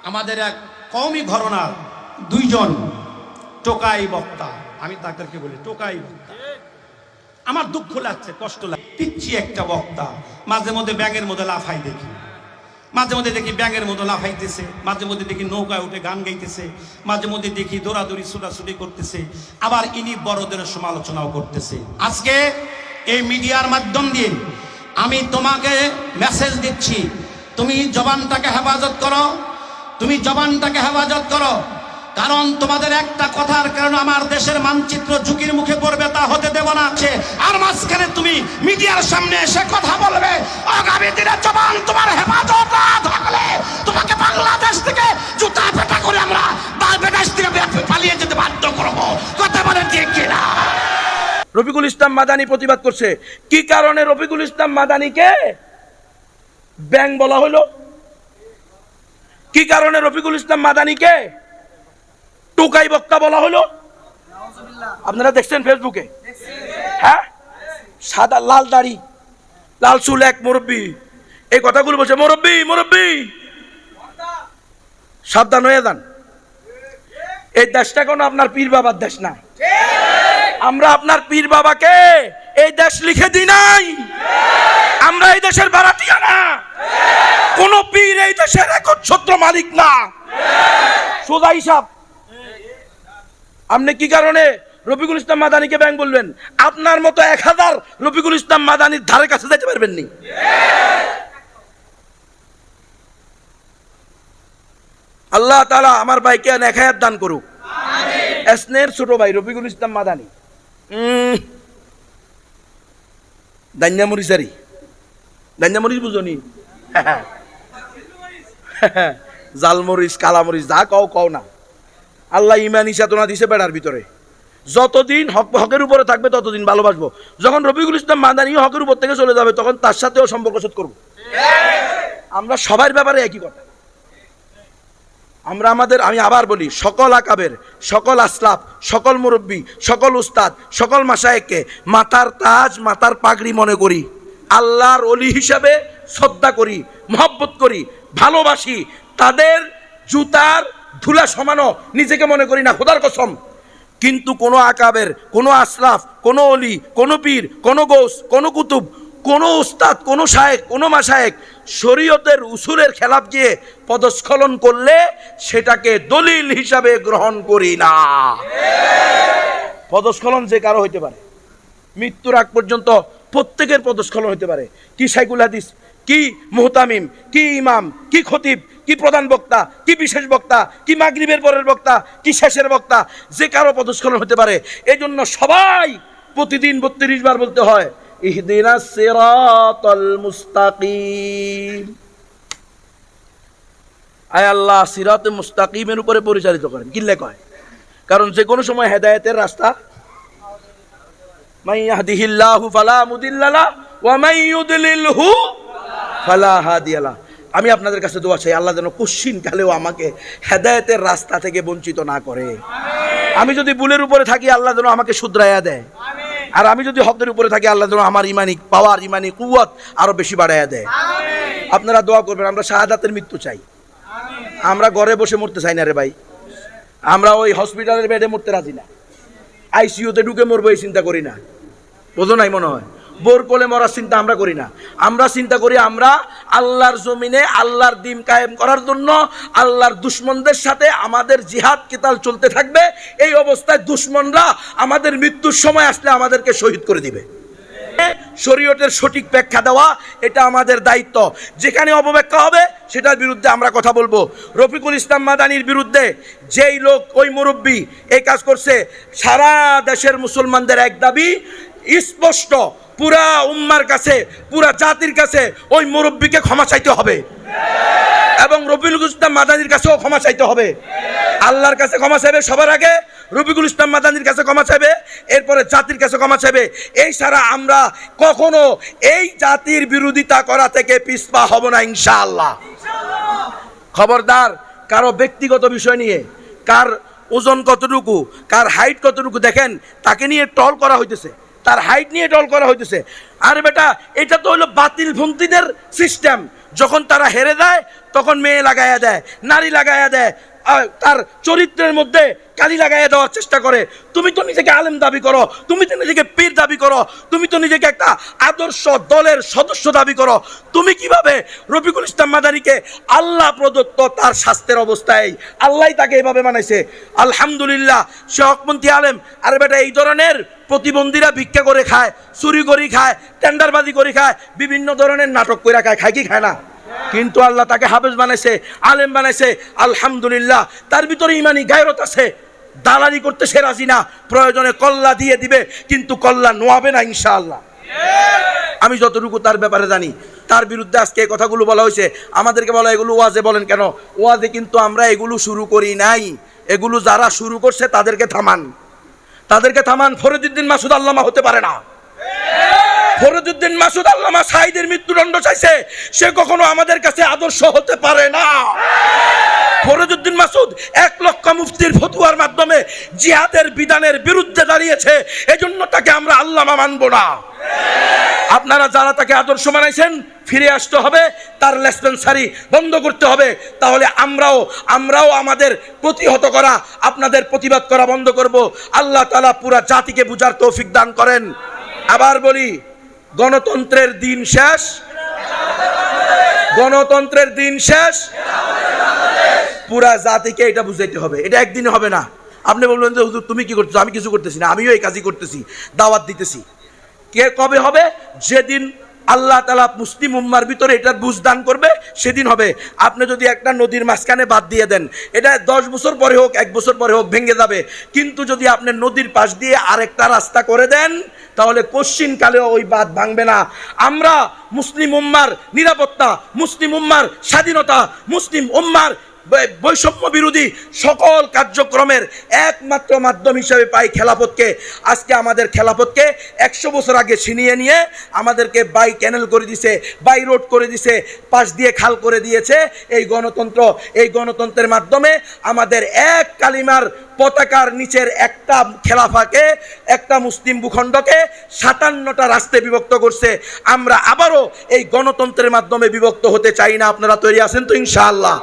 আমাদের এক কওমি ঘরানার দুইজন টোকাই বক্তা, আমি তাদেরকে বলি টোকাই বক্তা। আমার দুঃখ লাগছে, কষ্ট লাগছে। পিচ্ছি একটা বক্তা, মাঝে মধ্যে ব্যাঙের মধ্যে লাফাই দেখি, মাঝে মধ্যে দেখি ব্যাঙের মতো লাফাইতেছে, মাঝে মধ্যে দেখি নৌকায় উঠে গান গাইতেছে, মাঝে মধ্যে দেখি দৌড়াদৌড়ি ছোটাছুটি করতেছে, আবার ইনি বড়দের সমালোচনাও করতেছে। আজকে এই মিডিয়ার মাধ্যম দিয়ে আমি তোমাকে মেসেজ দিচ্ছি, তুমি জবানটাকে হেফাজত করো, তুমি জবানটাকে হেফাজত করো। কারণ তোমাদের একটা কথার কারণে আমার দেশের মানচিত্র ঝুঁকির মুখে পড়বে, তা হতে দেব না। আর মাঝখানে তুমি মিডিয়ার সামনে এসে কথা বলবে, আগামী দিনে জবান তোমার হেফাজত না থাকলে তোমাকে বাংলাদেশ থেকে জুতা পেটা করে আমরা বাংলাদেশ থেকে পালিয়ে যেতে বাধ্য করবো। কথা বলে ঠিক কিনা? রফিকুল ইসলাম মাদানী প্রতিবাদ করছে। কি কারণে রফিকুল ইসলাম মাদানীকে ব্যাং বলা হলো? কি কারণে রফিকুল ইসলাম মাদানীকে টোকাই বক্তা বলা হলো? আপনারা দেখছেন ফেসবুকে? হ্যাঁ, সাদা লাল দাড়ি লাল চুল এক মুরব্বী এই কথাগুলো বলছে, মুরব্বী মুরব্বী সাবধান হয়ে যান। এই দেশটা কোনো আপনার পীর বাবার দেশ না। আমরা আপনার পীর বাবাকে এই দেশ লিখে দিই নাই। আমরা এই দেশের ভাড়াটিয়া না। কোন পীর এই দেশের একচ্ছত্র মালিক না। সোজা হিসাব। আপনি কি কারণে রফিকুল ইসলাম মাদানীকে ব্যাং বলবেন? আপনার মতো 1000 রফিকুল ইসলাম মাদানীর ধারে কাছে যেতে পারবেন নি। আল্লাহ তাআলা আমার ভাইকে নেখায়াত দান করুক। এসনের ছোট ভাই রফিকুল ইসলাম মাদানী দান্যামরিচারি, দান্যামরিচ বুঝনি? জালমরিচ কালামরিচ যা কও না। আল্লাহ ইমানি চেতনা দিছে বেড়ার ভিতরে। যতদিন হকের উপরে থাকবে ততদিন ভালোবাসবো। যখন রফিকুল ইসলাম মাদানী হকের উপর থেকে চলে যাবে তখন তার সাথেও সম্পর্ক শেষ করবো। আমরা সবার ব্যাপারে একই কথা। আমি আবার বলি, সকল আকাবের, সকল আসলাফ, সকল মুরব্বী, সকল উস্তাদ, সকল মাশায়েখকে মাথার তাজ, মাথার পাগড়ি মনে করি, আল্লাহর ওলি হিসাবে শ্রদ্ধা করি, মহব্বত করি, ভালোবাসি। তাদের জুতার ধুলা সমানো নিজেকে মনে করি না, খোদার কসম। কিন্তু কোনো আকাবের, কোনো আসলাফ, কোনো অলি, কোনো পীর, কোনো গৌস, কোনো কুতুব, কোনো উস্তাদ, কোনো শায়েখ, কোনো মাশায়েখ শরীয়তের উসুলের খেলাফ গিয়ে পদস্খলন করলে সেটাকে দলিল হিসাবে গ্রহণ করি না। পদস্খলন যে কারো হইতে পারে, মৃত্যুর আগ পর্যন্ত প্রত্যেকের পদস্খলন হইতে পারে। কি শাইখুল হাদিস, কি মুহতামিম, কি ইমাম, কি খতিব, কি প্রধান বক্তা, কি বিশেষ বক্তা, কি মাগরিবের পরের বক্তা, কি শেষের বক্তা, যে কারো পদস্খলন হতে পারে। এই জন্য সবাই প্রতিদিন 32 বার বলতে হয়, ইহদিনাস সিরাতাল মুস্তাকিম। আয় আল্লাহ সিরাতে মুস্তাকিমের উপরে পরিচালিত করেন। কি লেখা হয়? কারণ যে কোনো সময় হেদায়েতের রাস্তা, মান ইয়াহদিহিল্লাহু ফালা মুদিল্লা লাহু ওয়া মান ইউদ্লিলহু ফালা হাদিয়া লাহু। আমি আপনাদের কাছে দোয়া চাই, আল্লাহ যেন কুশ্চিন কালেও আমাকে হেদায়েতের রাস্তা থেকে বঞ্চিত না করে। আমি যদি ভুলের উপরে থাকি, আল্লাহ যেন আমাকে শুধরাইয়া দেয়। আর আমি যদি হকের উপরে থাকি, আল্লাহ যেন আমার ইমানি পাওয়ার, ইমানি কুওয়াত আরো বেশি বাড়াইয়া দেয়। আপনারা দোয়া করবেন। আমরা শাহাদাতের মৃত্যু চাই। আমরা ঘরে বসে মরতে চাই না রে ভাই। আমরা ওই হসপিটালের বেডে মরতে রাজি না। আইসিইউতে ঢুকে মরবো এই চিন্তা করি না। বোঝো নাই মনে হয়? বোর কোলে মরার চিন্তা আমরা করি না। আমরা চিন্তা করি আমরা আল্লাহর জমিনে আল্লাহর দ্বীন কায়েম করার জন্য আল্লাহর দুশমনদের সাথে আমাদের জিহাদ কিতাল চলতে থাকবে। এই অবস্থায় দুশমনরা আমাদের মৃত্যুর সময় আসলে আমাদেরকে শহীদ করে দিবে। শরীয়তের সঠিক ব্যাখ্যা দেওয়া এটা আমাদের দায়িত্ব। যেখানে অপব্যাখ্যা হবে সেটার বিরুদ্ধে আমরা কথা বলবো। রফিকুল ইসলাম মাদানীর বিরুদ্ধে যেই লোক, ওই মুরব্বী এই কাজ করছে, সারা দেশের মুসলমানদের এক দাবি স্পষ্ট, পুরা উম্মার কাছে, পুরা জাতির কাছে ওই মুরব্বীকে ক্ষমা চাইতে হবে এবং রফিকুল ইসলাম মাদানীর কাছেও ক্ষমা চাইতে হবে। আল্লাহর কাছে ক্ষমা চাইবে সবার আগে, রফিকুল ইসলাম মাদানীর কাছে ক্ষমা চাইবে, এরপরে জাতির কাছে ক্ষমা চাইবে। এই ছাড়া আমরা কখনো এই জাতির বিরোধিতা করা থেকে পিছপা হব না ইনশাআল্লাহ। খবরদার, কারো ব্যক্তিগত বিষয় নিয়ে, কার ওজন কতটুকু, কার হাইট কতটুকু, দেখেন তাকে নিয়ে টল করা হইতেছে, তার হাইট নিয়ে টল করা হইতেছে। আরে বেটা, এটা তো হলো বাতিল পন্থীদের সিস্টেম। যখন তারা হেরে যায় তখন মেয়ে লাগাইয়া দেয়, নারী লাগাইয়া দেয়, তার চরিত্রের মধ্যে কালি লাগাইয়া দেওয়ার চেষ্টা করে। তুমি তো নিজেকে আলেম দাবি করো, তুমি তো নিজেকে পীর দাবি করো, তুমি তো নিজেকে একটা আদর্শ দলের সদস্য দাবি করো, তুমি কিভাবে রফিকুল ইসলাম মাদারীকে আল্লাহ প্রদত্ত তার স্বাস্থ্যের অবস্থায় আল্লাহ তাকে এইভাবে বানাইছে? আলহামদুলিল্লাহ সে হকপন্থী আলেম। আর বেটা এই ধরনের প্রতিবন্ধীরা ভিক্ষা করে খায়, চুরি করে খায়, টেন্ডারবাজি করে খায়, বিভিন্ন ধরনের নাটক করে খায়, খায় কি খায় না? কিন্তু আল্লাহ তাকে হাফেজ বানাইছে, আলেম বানাইছে, আলহামদুলিল্লাহ। তার ভিতরে ইমানি গায়রত আছে, দালালি করতে সে রাজি না, প্রয়োজনে কল্লা দিয়ে দিবে, কিন্তু কল্লা নোয়াবে না ইনশাআল্লাহ। আমি যতটুকু তার ব্যাপারে জানি, তার বিরুদ্ধে আজকে এই কথাগুলো বলা হয়েছে। আমাদেরকে বলা এগুলো ওয়াজে বলেন কেন? ওয়াজে কিন্তু আমরা এগুলো শুরু করি নাই, এগুলো যারা শুরু করছে তাদেরকে থামান, তাদেরকে থামান। ফরিদউদ্দিন মাসুদ আল্লামা হতে পারে না। ফরিদউদ্দিন মাসুদ আল্লামা সাঈদের মৃত্যুদণ্ড চাইছে, সে কখনো আমাদের কাছে আদর্শ হতে পারে না। ফরিদউদ্দিন মাসুদ 1 লক্ষ মুফতির ফতোয়ার মাধ্যমে জিহাদের বিধানের বিরুদ্ধে দাঁড়িয়েছে, এজন্য তাকে আমরা আল্লামা মানব না। আপনারা যারা তাকে আদর্শ বানাইছেন ফিরে আসতে হবে, তার লেসপেন্সারি বন্ধ করতে হবে, তাহলে আমরাও আমাদের প্রতিহত করা, আপনাদের প্রতিবাদ করা বন্ধ করব। আল্লাহ তাআলা পুরা জাতিকে বুঝার তৌফিক দান করেন। আবার বলি, গণতন্ত্রের দিন শেষ, গণতন্ত্রের দিন শেষ, পুরা জাতিকে এটা বুঝাইতে হবে। এটা একদিনে হবে না। আপনি বলবেন যে হুজুর তুমি কি করতেছো? আমি কিছু করতেছি না, আমিও এই কাজই করতেছি, দাওয়াত দিতেছি। কে কবে হবে? যেদিন আল্লাহ তাআলা মুসলিম উম্মার ভিতরে এটার বুঝ দান করবে সেদিন হবে। আপনি যদি একটা নদীর মাঝখানে বাঁধ দিয়ে দেন, এটা 10 বছর পরে হোক, 1 বছর পরে হোক ভেঙে যাবে, কিন্তু যদি আপনি নদীর পাশ দিয়ে আরেকটা রাস্তা করে দেন তাহলে কোশ্চিন কালেও ওই বাঁধ ভাঙবে না। আমরা মুসলিম উম্মার নিরাপত্তা, মুসলিম উম্মার স্বাধীনতা, মুসলিম উম্মার বৈষম্য বিরোধী সকল কার্যক্রমের একমাত্র মাধ্যম হিসেবে পাই খেলাফতকে। আজকে আমাদের খেলাফতকে 100 বছর আগে ছিনিয়ে নিয়ে আমাদেরকে বাই ক্যানেল করে দিছে, বাই রোড করে দিছে, পাশ দিয়ে খাল করে দিয়েছে এই গণতন্ত্র। এই গণতন্ত্রের মাধ্যমে আমাদের এক কালিমার পতাকার নিচের একটা খেলাফাকে, একটা মুসলিম ভূখণ্ডকে 57টা রাষ্ট্রে বিভক্ত করছে। আমরা আবারও এই গণতন্ত্রের মাধ্যমে বিভক্ত হতে চাই না। আপনারা তৈরি আছেন তো ইনশাআল্লাহ?